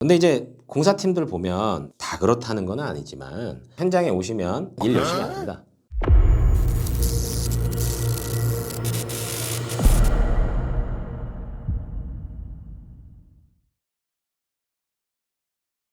근데 이제 공사팀들 보면 다 그렇다는 건 아니지만 현장에 오시면 일 열심히 안 합니다.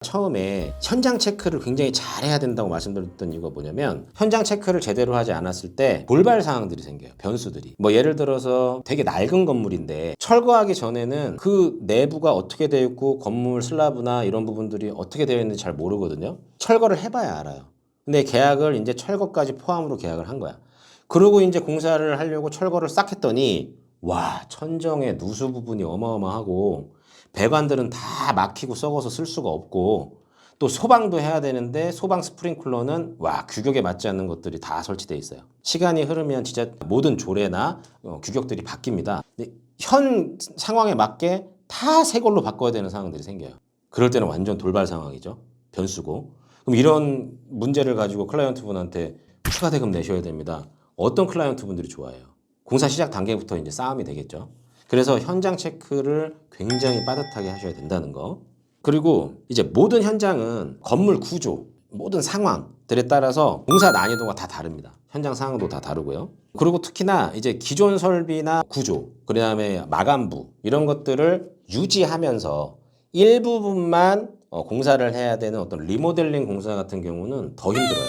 처음에 현장 체크를 굉장히 잘해야 된다고 말씀드렸던 이유가 뭐냐면 현장 체크를 제대로 하지 않았을 때 돌발 상황들이 생겨요. 변수들이. 뭐 예를 들어서 되게 낡은 건물인데 철거하기 전에는 그 내부가 어떻게 되어 있고 건물 슬라브나 이런 부분들이 어떻게 되어 있는지 잘 모르거든요. 철거를 해봐야 알아요. 근데 계약을 이제 철거까지 포함으로 계약을 한 거야. 그리고 이제 공사를 하려고 철거를 싹 했더니 와, 천정의 누수 부분이 어마어마하고 배관들은 다 막히고 썩어서 쓸 수가 없고 또 소방도 해야 되는데 소방 스프링클러는 와, 규격에 맞지 않는 것들이 다 설치되어 있어요. 시간이 흐르면 진짜 모든 조례나 규격들이 바뀝니다. 근데 현 상황에 맞게 다 새 걸로 바꿔야 되는 상황들이 생겨요. 그럴 때는 완전 돌발 상황이죠. 변수고. 그럼 이런 문제를 가지고 클라이언트 분한테 추가 대금 내셔야 됩니다. 어떤 클라이언트 분들이 좋아해요? 공사 시작 단계부터 이제 싸움이 되겠죠. 그래서 현장 체크를 굉장히 빠듯하게 하셔야 된다는 거. 그리고 이제 모든 현장은 건물 구조, 모든 상황들에 따라서 공사 난이도가 다 다릅니다. 현장 상황도 다 다르고요. 그리고 특히나 이제 기존 설비나 구조, 그다음에 마감부 이런 것들을 유지하면서 일부분만 공사를 해야 되는 어떤 리모델링 공사 같은 경우는 더 힘들어요.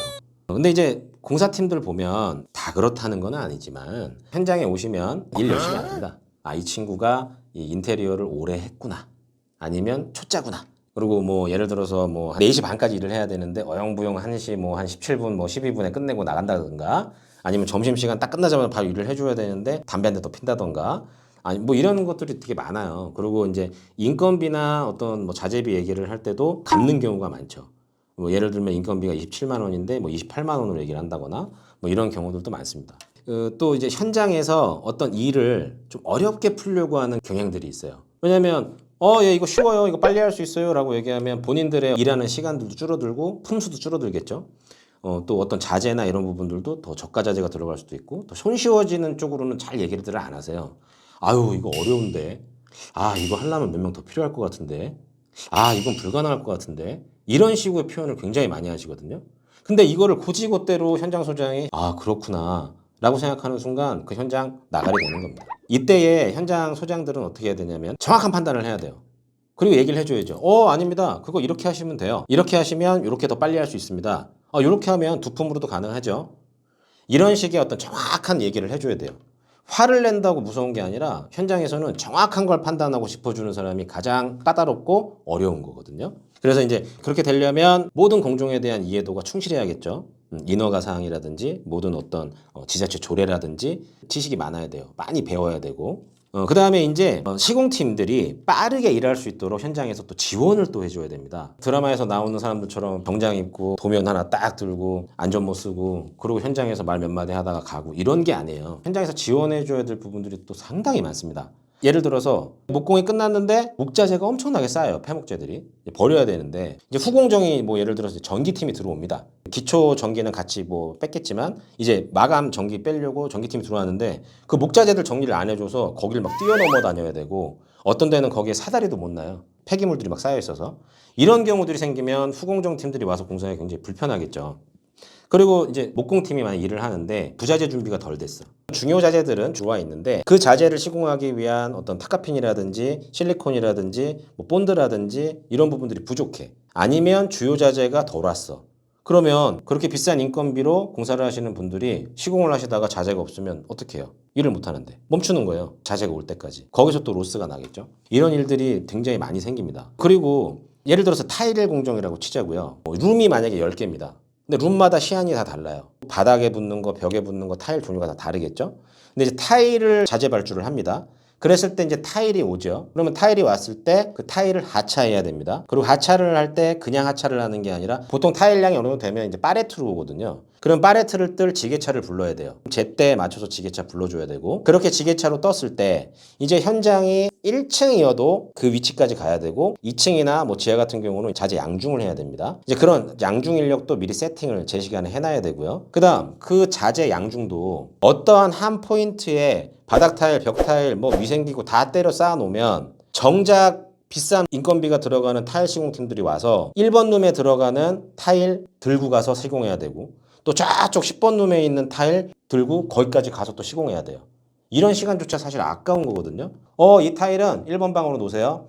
근데 이제 공사팀들 보면 다 그렇다는 건 아니지만 현장에 오시면 일 열심히 안 합니다. 아, 이 친구가 이 인테리어를 오래 했구나. 아니면 초짜구나. 그리고 뭐 예를 들어서 뭐 4시 반까지 일을 해야 되는데 어영부영 1시 뭐 한 17분 뭐 12분에 끝내고 나간다든가 아니면 점심시간 딱 끝나자마자 바로 일을 해줘야 되는데 담배 한 대 더 핀다던가 아니 뭐 이런 것들이 되게 많아요. 그리고 이제 인건비나 어떤 뭐 자재비 얘기를 할 때도 갚는 경우가 많죠. 뭐 예를 들면 인건비가 27만 원인데 뭐 28만 원으로 얘기를 한다거나 뭐 이런 경우들도 많습니다. 또 이제 현장에서 어떤 일을 좀 어렵게 풀려고 하는 경향들이 있어요. 왜냐면 예, 이거 쉬워요. 이거 빨리 할 수 있어요. 라고 얘기하면 본인들의 일하는 시간들도 줄어들고 품수도 줄어들겠죠. 또 어떤 자재나 이런 부분들도 더 저가 자재가 들어갈 수도 있고 또 손쉬워지는 쪽으로는 잘 얘기를 안 하세요. 아유, 이거 어려운데. 아, 이거 하려면 몇 명 더 필요할 것 같은데. 아, 이건 불가능할 것 같은데. 이런 식의 표현을 굉장히 많이 하시거든요. 근데 이거를 곧이곧대로 현장 소장이 아, 그렇구나 라고 생각하는 순간 그 현장 나가리 되는 겁니다. 이때에 현장 소장들은 어떻게 해야 되냐면 정확한 판단을 해야 돼요. 그리고 얘기를 해줘야죠. 아닙니다. 그거 이렇게 하시면 돼요. 이렇게 하시면 이렇게 더 빨리 할 수 있습니다. 이렇게 하면 두품으로도 가능하죠. 이런 식의 어떤 정확한 얘기를 해줘야 돼요. 화를 낸다고 무서운 게 아니라 현장에서는 정확한 걸 판단하고 싶어주는 사람이 가장 까다롭고 어려운 거거든요. 그래서 이제 그렇게 되려면 모든 공종에 대한 이해도가 충실해야겠죠. 인허가 사항이라든지 모든 어떤 지자체 조례라든지 지식이 많아야 돼요. 많이 배워야 되고. 그 다음에 이제 시공팀들이 빠르게 일할 수 있도록 현장에서 또 지원을 또 해줘야 됩니다. 드라마에서 나오는 사람들처럼 병장 입고 도면 하나 딱 들고 안전모 쓰고 그리고 현장에서 말 몇 마디 하다가 가고 이런 게 아니에요. 현장에서 지원해줘야 될 부분들이 또 상당히 많습니다. 예를 들어서 목공이 끝났는데 묵자재가 엄청나게 쌓여요. 폐목재들이 버려야 되는데 이제 후공정이 뭐 예를 들어서 전기팀이 들어옵니다. 기초 전기는 같이 뭐 뺐겠지만 이제 마감 전기 빼려고 전기팀이 들어왔는데 그 목자재들 정리를 안 해줘서 거기를 막 뛰어넘어 다녀야 되고 어떤 데는 거기에 사다리도 못 나요. 폐기물들이 막 쌓여 있어서 이런 경우들이 생기면 후공정 팀들이 와서 공사하기 굉장히 불편하겠죠. 그리고 이제 목공팀이 많이 일을 하는데 부자재 준비가 덜 됐어. 중요 자재들은 들어와 있는데 그 자재를 시공하기 위한 어떤 타카핀이라든지 실리콘이라든지 뭐 본드라든지 이런 부분들이 부족해. 아니면 주요 자재가 덜 왔어. 그러면 그렇게 비싼 인건비로 공사를 하시는 분들이 시공을 하시다가 자재가 없으면 어떻게 해요? 일을 못 하는데 멈추는 거예요. 자재가 올 때까지. 거기서 또 로스가 나겠죠. 이런 일들이 굉장히 많이 생깁니다. 그리고 예를 들어서 타일 공정이라고 치자고요. 룸이 만약에 10개입니다. 근데 룸마다 시안이 다 달라요. 바닥에 붙는 거, 벽에 붙는 거, 타일 종류가 다 다르겠죠? 근데 이제 타일을 자재 발주를 합니다. 그랬을 때 이제 타일이 오죠. 그러면 타일이 왔을 때 그 타일을 하차해야 됩니다. 그리고 하차를 할 때 그냥 하차를 하는 게 아니라 보통 타일량이 어느 정도 되면 이제 파레트로 오거든요. 그럼 파레트를 뜰 지게차를 불러야 돼요. 제때에 맞춰서 지게차 불러줘야 되고 그렇게 지게차로 떴을 때 이제 현장이 1층이어도 그 위치까지 가야 되고 2층이나 뭐 지하 같은 경우는 자재 양중을 해야 됩니다. 이제 그런 양중 인력도 미리 세팅을 제 시간에 해놔야 되고요. 그 다음 그 자재 양중도 어떠한 한 포인트에 바닥 타일, 벽 타일, 뭐 위생기구 다 때려 쌓아 놓으면 정작 비싼 인건비가 들어가는 타일 시공팀들이 와서 1번 룸에 들어가는 타일 들고 가서 시공해야 되고 또 저쪽 10번 룸에 있는 타일 들고 거기까지 가서 또 시공해야 돼요. 이런 시간조차 사실 아까운 거거든요. 이 타일은 1번 방으로 놓으세요.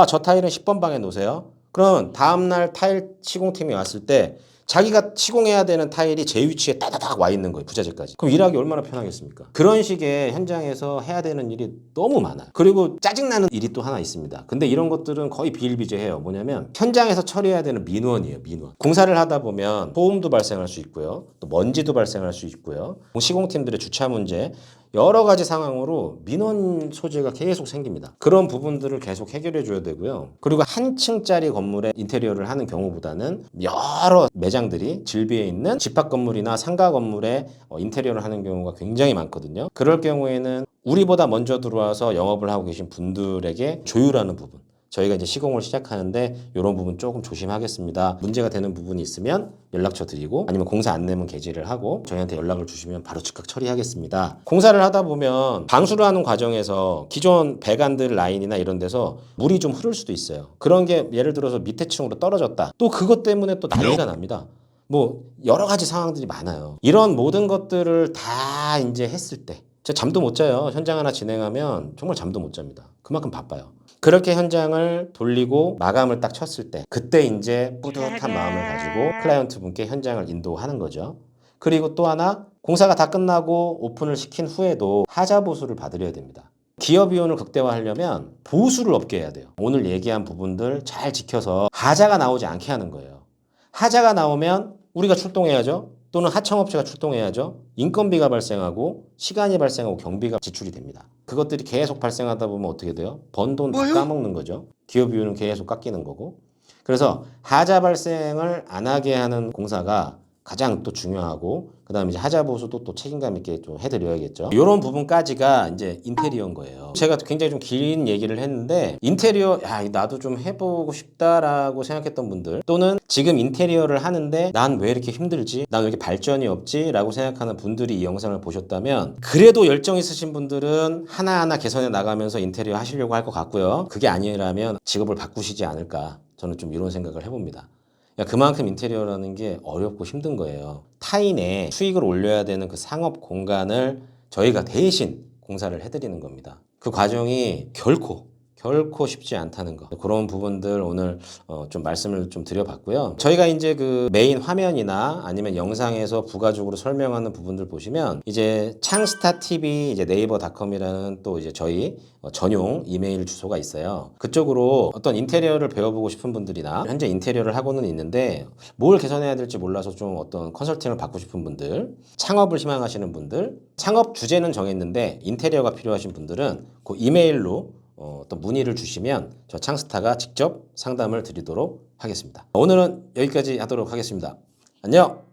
저 타일은 10번 방에 놓으세요. 그럼 다음날 타일 시공팀이 왔을 때 자기가 시공해야 되는 타일이 제 위치에 따다닥 와 있는 거예요. 부자재까지. 그럼 일하기 얼마나 편하겠습니까? 그런 식의 현장에서 해야 되는 일이 너무 많아요. 그리고 짜증나는 일이 또 하나 있습니다. 근데 이런 것들은 거의 비일비재해요. 뭐냐면 현장에서 처리해야 되는 민원이에요. 민원. 공사를 하다 보면 소음도 발생할 수 있고요. 또 먼지도 발생할 수 있고요. 시공팀들의 주차 문제, 여러 가지 상황으로 민원 소지가 계속 생깁니다. 그런 부분들을 계속 해결해 줘야 되고요. 그리고 한 층짜리 건물에 인테리어를 하는 경우보다는 여러 매장들이 질비해 있는 집합 건물이나 상가 건물에 인테리어를 하는 경우가 굉장히 많거든요. 그럴 경우에는 우리보다 먼저 들어와서 영업을 하고 계신 분들에게 조율하는 부분, 저희가 이제 시공을 시작하는데 이런 부분 조금 조심하겠습니다. 문제가 되는 부분이 있으면 연락처 드리고 아니면 공사 안 내면 게재를 하고 저희한테 연락을 주시면 바로 즉각 처리하겠습니다. 공사를 하다 보면 방수를 하는 과정에서 기존 배관들 라인이나 이런 데서 물이 좀 흐를 수도 있어요. 그런 게 예를 들어서 밑에 층으로 떨어졌다. 또 그것 때문에 또 난리가 납니다. 뭐 여러 가지 상황들이 많아요. 이런 모든 것들을 다 이제 했을 때 제가 잠도 못 자요. 현장 하나 진행하면 정말 잠도 못 잡니다. 그만큼 바빠요. 그렇게 현장을 돌리고 마감을 딱 쳤을 때 그때 이제 뿌듯한 마음을 가지고 클라이언트 분께 현장을 인도하는 거죠. 그리고 또 하나 공사가 다 끝나고 오픈을 시킨 후에도 하자 보수를 받으려야 됩니다. 기업 이혼을 극대화하려면 보수를 없게 해야 돼요. 오늘 얘기한 부분들 잘 지켜서 하자가 나오지 않게 하는 거예요. 하자가 나오면 우리가 출동해야죠. 또는 하청업체가 출동해야죠. 인건비가 발생하고 시간이 발생하고 경비가 지출이 됩니다. 그것들이 계속 발생하다 보면 어떻게 돼요? 번 돈 다 까먹는 거죠. 기업 이윤은 계속 깎이는 거고. 그래서 하자 발생을 안 하게 하는 공사가 가장 또 중요하고 그다음에 이제 하자 보수도 또 책임감 있게 좀 해드려야겠죠. 이런 부분까지가 이제 인테리어인 거예요. 제가 굉장히 좀 긴 얘기를 했는데 인테리어 나도 좀 해보고 싶다라고 생각했던 분들 또는 지금 인테리어를 하는데 난 왜 이렇게 힘들지? 난 왜 이렇게 발전이 없지? 라고 생각하는 분들이 이 영상을 보셨다면 그래도 열정 있으신 분들은 하나하나 개선해 나가면서 인테리어 하시려고 할 것 같고요. 그게 아니라면 직업을 바꾸시지 않을까 저는 좀 이런 생각을 해봅니다. 그만큼 인테리어라는 게 어렵고 힘든 거예요. 타인의 수익을 올려야 되는 그 상업 공간을 저희가 대신 공사를 해드리는 겁니다. 그 과정이 결코 쉽지 않다는 거. 그런 부분들 오늘 좀 말씀을 좀 드려봤고요. 저희가 이제 그 메인 화면이나 아니면 영상에서 부가적으로 설명하는 부분들 보시면 이제 창스타TV 이제 네이버닷컴이라는 또 이제 저희 전용 이메일 주소가 있어요. 그쪽으로 어떤 인테리어를 배워보고 싶은 분들이나 현재 인테리어를 하고는 있는데 뭘 개선해야 될지 몰라서 좀 어떤 컨설팅을 받고 싶은 분들, 창업을 희망하시는 분들, 창업 주제는 정했는데 인테리어가 필요하신 분들은 그 이메일로 또 문의를 주시면 저 창스타가 직접 상담을 드리도록 하겠습니다. 오늘은 여기까지 하도록 하겠습니다. 안녕!